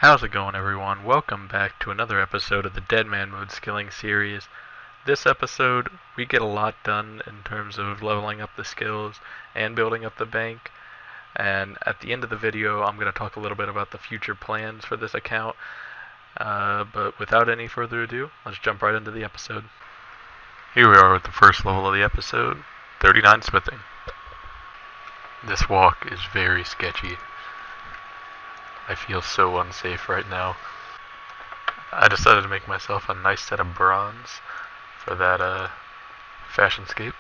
How's it going, everyone? Welcome back to another episode of the Deadman Mode skilling series. This episode, we get a lot done in terms of leveling up the skills and building up the bank. And at the end of the video, I'm going to talk a little bit about the future plans for this account. But without any further ado, let's jump right into the episode. Here we are with the first level of the episode, 39 smithing. This walk is very sketchy. I feel so unsafe right now. I decided to make myself a nice set of bronze for that fashionscape.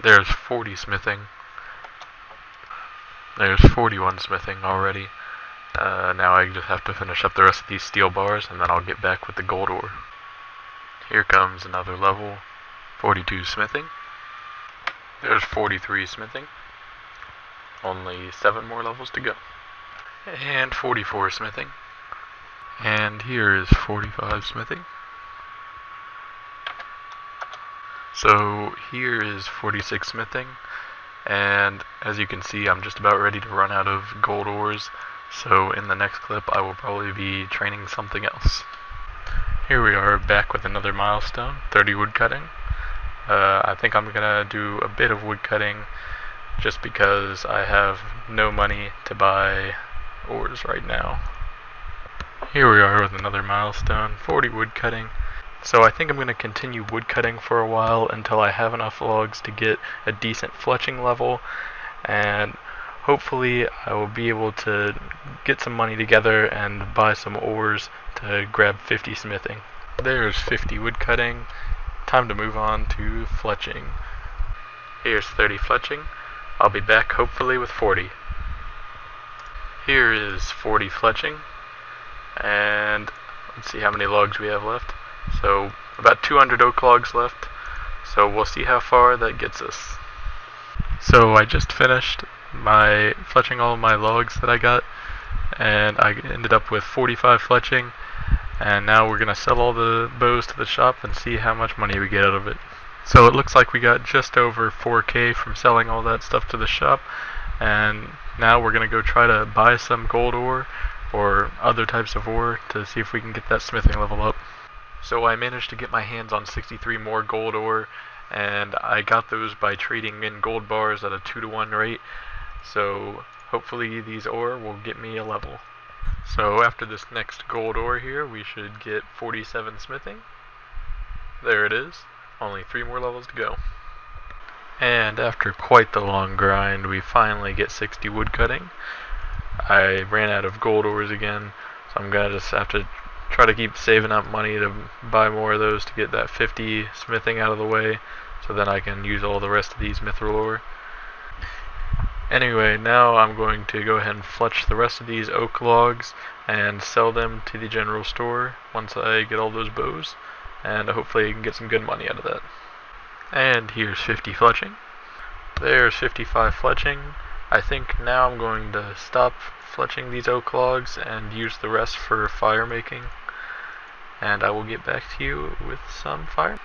There's 40 smithing. There's 41 smithing already. Now I just have to finish up the rest of these steel bars and then I'll get back with the gold ore. Here comes another level, 42 smithing. There's 43 smithing. Only 7 more levels to go. And 44 smithing. And here is 45 smithing. So here is 46 smithing. And as you can see, I'm just about ready to run out of gold ores. So in the next clip, I will probably be training something else. Here we are back with another milestone, 30 woodcutting. I think I'm gonna do a bit of woodcutting just because I have no money to buy ores right now. Here we are with another milestone, 40 woodcutting. So I think I'm going to continue woodcutting for a while until I have enough logs to get a decent fletching level, and hopefully I will be able to get some money together and buy some ores to grab 50 smithing. There's 50 woodcutting. Time to move on to fletching. Here's 30 fletching. I'll be back hopefully with 40. Here is 40 fletching, and let's see how many logs we have left. So about 200 oak logs left, so we'll see how far that gets us. So I just finished my fletching all of my logs that I got, and I ended up with 45 fletching, and now we're going to sell all the bows to the shop and see how much money we get out of it. So it looks like we got just over 4K from selling all that stuff to the shop, and now we're going to go try to buy some gold ore or other types of ore to see if we can get that smithing level up. So I managed to get my hands on 63 more gold ore, and I got those by trading in gold bars at a 2-to-1 rate, so hopefully these ore will get me a level. So after this next gold ore here, we should get 47 smithing. There it is, only 3 more levels to go. And after quite the long grind, we finally get 60 woodcutting. I ran out of gold ores again, so I'm gonna just have to try to keep saving up money to buy more of those to get that 50 smithing out of the way, so then I can use all the rest of these mithril ore. Anyway, now I'm going to go ahead and fletch the rest of these oak logs and sell them to the general store once I get all those bows, and hopefully I can get some good money out of that. And here's 50 fletching. There's 55 fletching. I think now I'm going to stop fletching these oak logs and use the rest for fire making. And I will get back to you with some fire.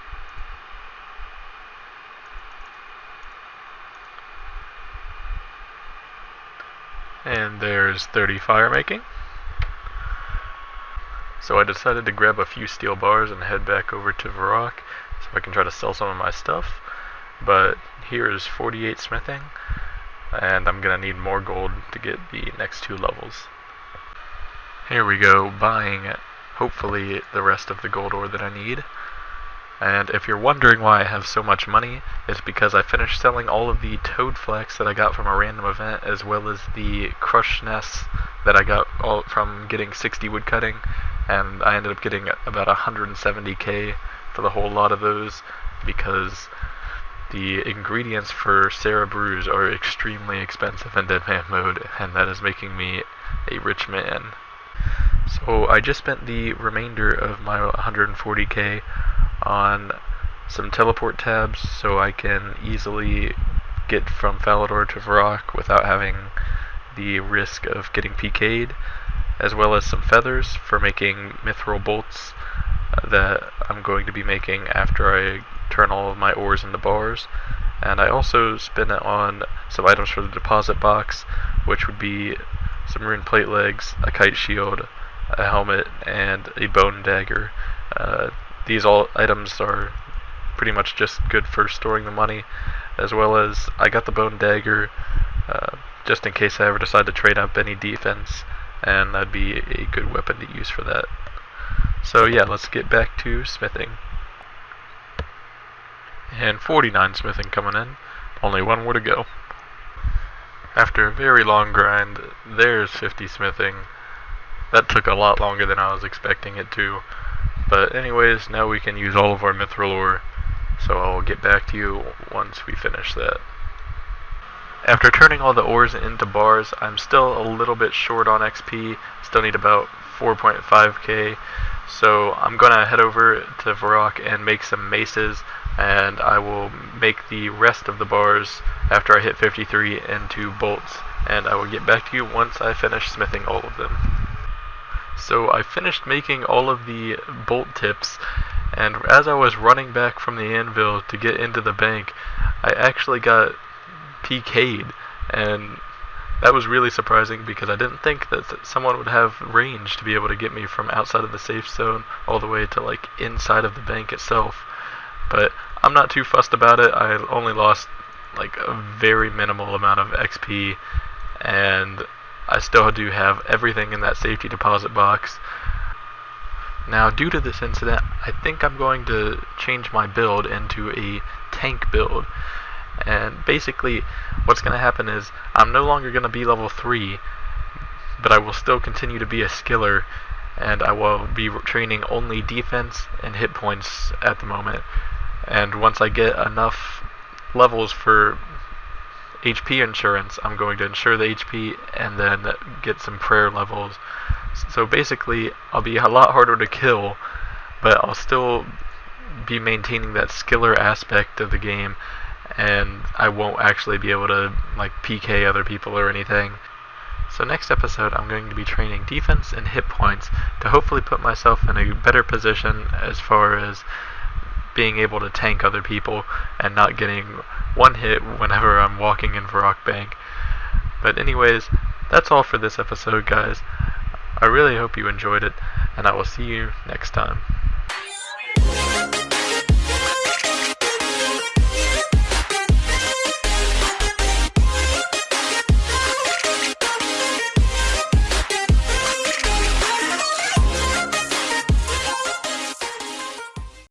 And there's 30 fire making. So I decided to grab a few steel bars and head back over to Varrock so I can try to sell some of my stuff. But here is 48 smithing, and I'm gonna need more gold to get the next 2 levels. Here we go, buying hopefully the rest of the gold ore that I need. And if you're wondering why I have so much money, it's because I finished selling all of the toad flax that I got from a random event, as well as the crushed nests that I got all from getting 60 woodcutting, and I ended up getting about 170k for the whole lot of those, because the ingredients for Sarah brews are extremely expensive in Deadman Mode, and that is making me a rich man. So I just spent the remainder of my 140k on some teleport tabs so I can easily get from Falador to Varrock without having the risk of getting PK'd, as well as some feathers for making mithril bolts that I'm going to be making after I turn all of my ores into bars. And I also spent it on some items for the deposit box, which would be some rune plate legs, a kite shield, a helmet, and a bone dagger. These all items are pretty much just good for storing the money, as well as I got the bone dagger just in case I ever decide to trade up any defense, and that'd be a good weapon to use for that. So yeah, let's get back to smithing. And 49 smithing coming in, only one more to go. After a very long grind, there's 50 smithing. That took a lot longer than I was expecting it to. But anyways, now we can use all of our mithril ore, so I'll get back to you once we finish that. After turning all the ores into bars, I'm still a little bit short on XP, still need about 4.5k, so I'm gonna head over to Varrock and make some maces, and I will make the rest of the bars after I hit 53 into bolts, and I will get back to you once I finish smithing all of them. So I finished making all of the bolt tips, and as I was running back from the anvil to get into the bank, I actually got PK'd, and that was really surprising because I didn't think that someone would have range to be able to get me from outside of the safe zone all the way to like inside of the bank itself. But I'm not too fussed about it. I only lost like a very minimal amount of XP, and I still do have everything in that safety deposit box. Now, due to this incident, I think I'm going to change my build into a tank build. And basically, what's going to happen is, I'm no longer going to be level 3, but I will still continue to be a skiller, and I will be training only defense and hit points at the moment. And once I get enough levels for HP insurance, I'm going to insure the HP and then get some prayer levels. So basically, I'll be a lot harder to kill, but I'll still be maintaining that skiller aspect of the game, and I won't actually be able to like PK other people or anything. So next episode, I'm going to be training defense and hit points to hopefully put myself in a better position as far as being able to tank other people and not getting one hit whenever I'm walking in Varrock Bank. But anyways, that's all for this episode, guys. I really hope you enjoyed it, and I will see you next time.